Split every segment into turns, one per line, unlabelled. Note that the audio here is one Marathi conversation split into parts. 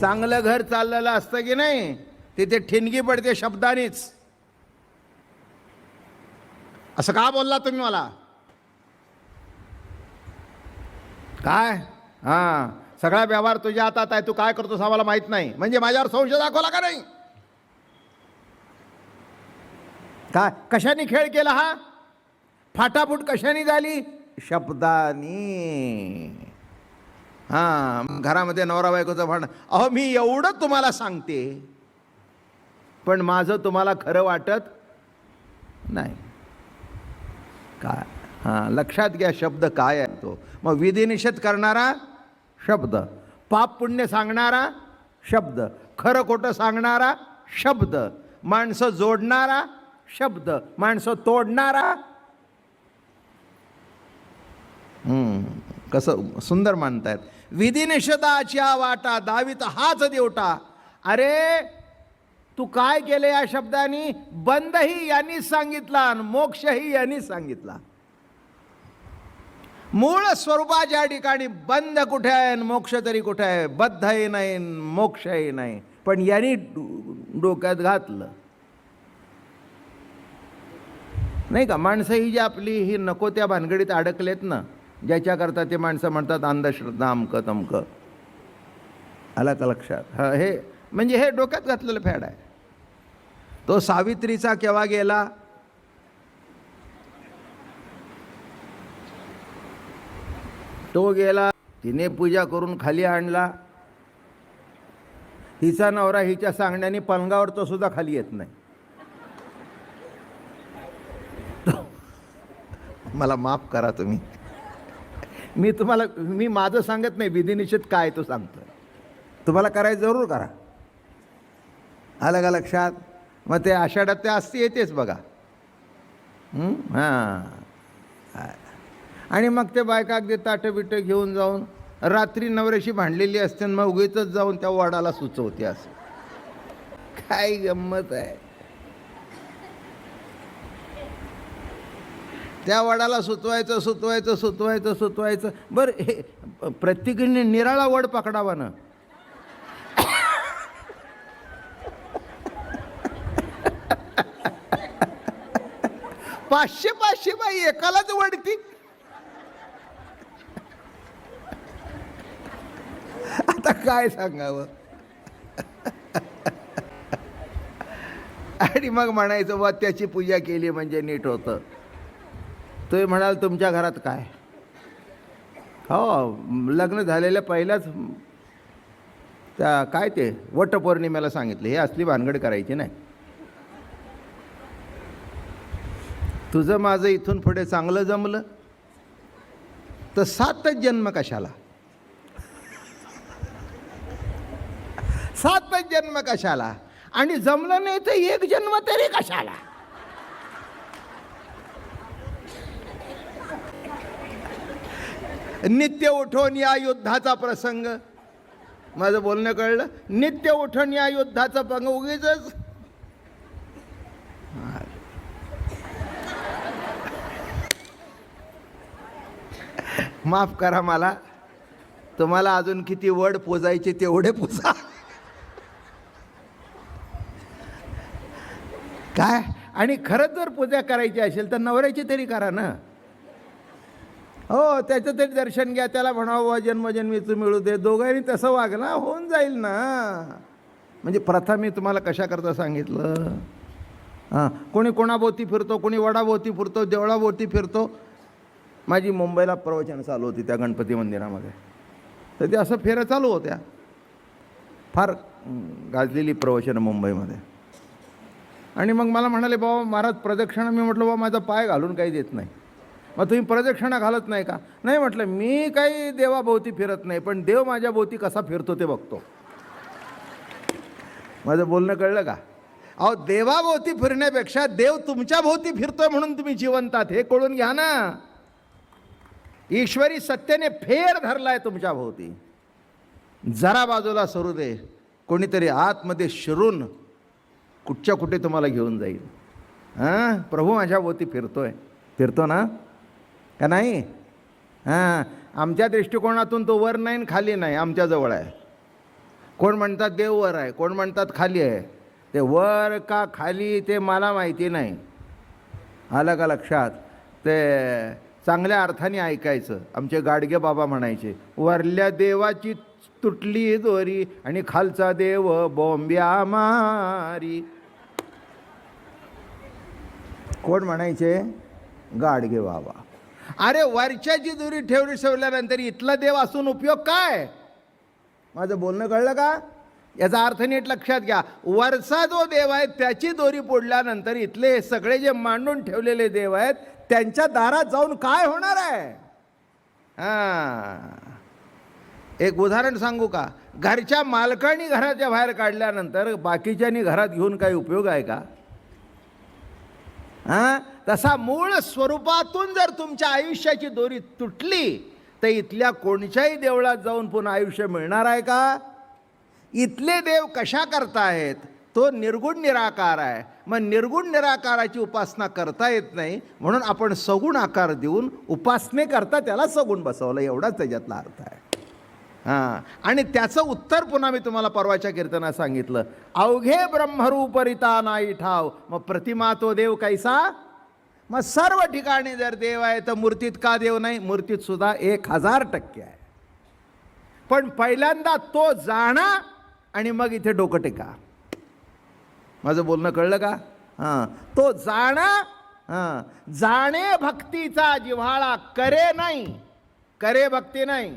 चांगलं घर चाललेलं असतं की नाही, तिथे ठिणगी पडते शब्दानीच. असं का बोलला तुम्ही मला? काय? हां, सगळा व्यवहार तुझ्या हातात आहे, तू काय करतोस आम्हाला माहित नाही, म्हणजे माझ्यावर संशय दाखवला का नाही? काय कशाने खेळ केला हा? फाटाफूट कशाने झाली? शब्दानी. हां, घरामध्ये नवरा बायकोचं भांडण. अहो, मी एवढं तुम्हाला सांगते, पण माझं तुम्हाला खरं वाटत नाही. काय? हां, लक्षात घ्या, शब्द काय आहे तो. मग विधिनिषेध करणारा शब्द, पाप पुण्य सांगणारा शब्द, खरं खोटं सांगणारा शब्द, माणसं जोडणारा शब्द, माणसं तोडणारा. कसं सुंदर मानतायत. विधिनिषेधाच्या वाटा दावीत हाच देवटा. अरे तू काय केले या शब्दानी? बंदही यांनीच सांगितला आणि मोक्षही यांनीच सांगितला. मूळ स्वरूपाच्या ठिकाणी बंद कुठे आहे, मोक्ष तरी कुठे आहे? बद्धही नाही, मोक्षही नाही, पण यांनी डोक्यात घातलं नाही का? माणसं ही जी आपली ही नको त्या भानगडीत अडकलेत ना, ज्याच्याकरता ते माणसं म्हणतात अंधश्रद्धा अमकं तमकं. आला का लक्षात? हा, हे म्हणजे हे डोक्यात घातलेलं फॅड आहे. तो सावित्रीचा केव्हा गेला? तो गेला, तिने पूजा करून खाली आणला. हिचा नवरा हिच्या सांगण्याने पलंगावर तो सुद्धा खाली येत नाही. मला माफ करा तुम्ही, मी माझं सांगत नाही, विधिनिषेध काय तो सांगतो. तुम्हाला करायचं जरूर करा. आलं का लक्षात? मग ते आषाढात ते असते येतेच बघा. हां, आणि मग ते बायका अगदी ताटं बिटं घेऊन जाऊन रात्री नवऱ्याशी भांडलेली असते, मग उगीचच जाऊन त्या वडाला सुचवते. असं काय गंमत आहे? त्या वडाला सुचवायचं. बरं, हे प्रत्येकीने निराळा वड पकडावा ना. पाचशे बाई एकालाच वडती. आता काय सांगावं? आणि मग म्हणायचं बा त्याची पूजा केली म्हणजे नीट होतं. तुम्ही म्हणाल तुमच्या घरात काय? हो, लग्न झालेल्या पहिल्याच त्या काय ते वटपौर्णिमेला सांगितलं, हे असली भानगड करायची नाही. तुझं माझं इथून पुढे चांगलं जमलं तर 7 जन्म कशाला? 7 जन्म कशाला? आणि जमलं नाही तर 1 जन्म तरी कशाला? नित्य उठून या युद्धाचा प्रसंग. माझं बोलणं कळलं? नित्य उठून या युद्धाचा प्रसंग. उगीच माफ करा मला, तुम्हाला अजून किती वड पोजायचे तेवढे पोजा. काय? आणि खरंच जर पूजा करायची असेल तर नवऱ्याची तरी करा ना. हो, त्याचं तरी दर्शन घ्या, त्याला म्हणावं जन्मजन्मीचं मिळू दे. दोघांनी तसं वागणं होऊन जाईल ना. म्हणजे प्रथा मी तुम्हाला कशा करता सांगितलं. हां, कोणी कोणाभोवती फिरतो, कोणी वडाभोवती फिरतो, देवळाभोवती फिरतो. माझी मुंबईला प्रवचन चालू होती त्या गणपती मंदिरामध्ये, तर ते असं फेऱ्या चालू होत्या. फार गाजलेली प्रवचन मुंबईमध्ये. आणि मग मला म्हणाले, बाबा महाराज प्रदक्षिणा. मी म्हटलं, बाबा माझा पाय घालून काही देत नाही. मग तुम्ही प्रदक्षिणा घालत नाही का? नाही म्हटलं, मी काही देवाभोवती फिरत नाही, पण देव माझ्या भोवती कसा फिरतो ते बघतो. माझं बोलणं कळलं का? अहो, देवाभोवती फिरण्यापेक्षा देव तुमच्या भोवती फिरतोय म्हणून तुम्ही जिवंतात, हे कळून घ्या ना. ईश्वरी सत्तेने फेर धरलाय तुमच्या भोवती. जरा बाजूला सरू दे, कोणीतरी आतमध्ये शिरून कुठच्या कुठे तुम्हाला घेऊन जाईल. हां, प्रभू माझ्या भोवती फिरतो ना का नाही? हां, आमच्या दृष्टिकोनातून तो वर नाही खाली नाही, आमच्याजवळ आहे. कोण म्हणतात देव वर आहे, कोण म्हणतात खाली आहे. ते वर का खाली ते मला माहिती नाही. आलं का लक्षात? ते चांगल्या अर्थाने ऐकायचं. आमचे गाडगे बाबा म्हणायचे, वरल्या देवाची तुटली दोरी आणि खालचा देव बोंब्या मारी. कोण म्हणायचे? गाडगे बाबा. अरे वरच्याची दोरी ठेवल्यानंतर इथला देव असून उपयोग काय? माझं बोलणं कळलं का? याचा अर्थ नीट लक्षात घ्या. वरचा जो देव आहे त्याची दोरी पोडल्यानंतर इथले सगळे जे मांडून ठेवलेले देव आहेत त्यांच्या दारात जाऊन काय होणार आहे? एक उदाहरण सांगू का? घरच्या मालकाने घराच्या बाहेर काढल्यानंतर बाकीच्यांनी घरात घेऊन काही उपयोग आहे का? तसा मूळ स्वरूपातून जर तुमच्या आयुष्याची दोरी तुटली तर इथल्या कोणत्याही देवळात जाऊन पुन्हा आयुष्य मिळणार आहे का? इथले देव कशा करतायत? तो निर्गुण निराकार आहे. मग निर्गुण निराकाराची उपासना करता येत नाही म्हणून आपण सगुण आकार देऊन उपासनेकरता त्याला सगुण बसवलं, एवढाच त्याच्यातला अर्थ आहे. आणि त्याचं उत्तर पुन्हा मी तुम्हाला परवाच्या कीर्तनात सांगितलं. अवघे ब्रह्मरूपरिता नाही ठाव, मग प्रतिमा तो देव कैसा? मग सर्व ठिकाणी जर देव आहे तर मूर्तीत का देव नाही? मूर्तीत सुद्धा 1000% आहे. पण पहिल्यांदा तो जाणा आणि मग इथे डोकं टेका. माझं बोलणं कळलं का? तो जाणा, जाणे भक्तीचा जिव्हाळा, करे नाही, करे भक्ती नाही.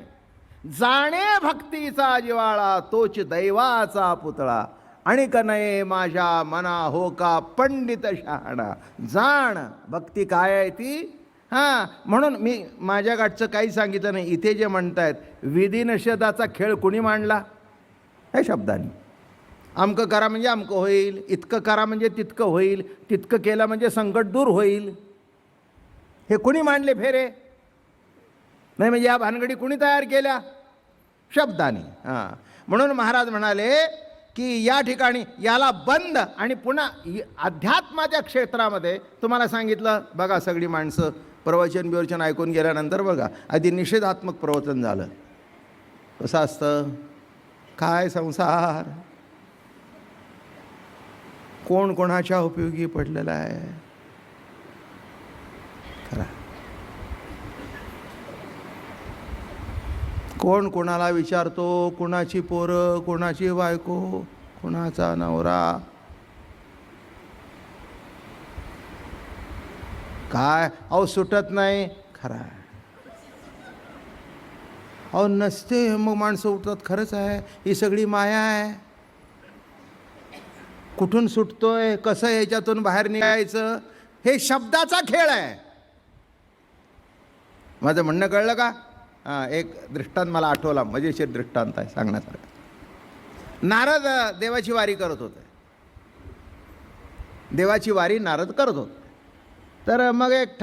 जाणे भक्तीचा जिव्हाळा, तोच दैवाचा पुतळा. आणि कनये माझ्या मना हो का पंडित शहाणा. जाण भक्ती काय आहे ती. म्हणून मी माझ्या गाठचं काही सांगितलं नाही. इथे जे म्हणतायत विधिनिषेधाचा खेळ कुणी मांडला? हे शब्दांनी. अमकं करा म्हणजे अमकं होईल, इतकं करा म्हणजे तितकं होईल, तितकं केलं म्हणजे संकट दूर होईल. हे कुणी मांडले फेरे? नाही म्हणजे या भानगडी कुणी तयार केल्या? शब्दाने. म्हणून महाराज म्हणाले की या ठिकाणी याला बंद. आणि पुन्हा अध्यात्माच्या क्षेत्रामध्ये तुम्हाला सांगितलं बघा, सगळी माणसं प्रवचन बिवचन ऐकून गेल्यानंतर बघा आधी निषेधात्मक प्रवचन झालं. कसं असतं? काय संसार, कोण कोणाच्या उपयोगी पडलेला आहे खरा. कोण कोणाला विचारतो, कोणाची पोरं, कोणाची बायको, कोणाचा नवरा. काय अहो सुटत नाही खरा. अहो नसते मग माणसं उठतात. खरंच आहे, ही सगळी माया आहे. कुठून सुटतोय, कसं याच्यातून बाहेर निघायचं, हे शब्दाचा खेळ आहे. माझं म्हणणं कळलं का? एक दृष्टांत मला आठवला, मजेशीर दृष्टांत आहे सांगण्यासारखा. नारद देवाची वारी करत होते. देवाची वारी नारद करत होते. तर मग एक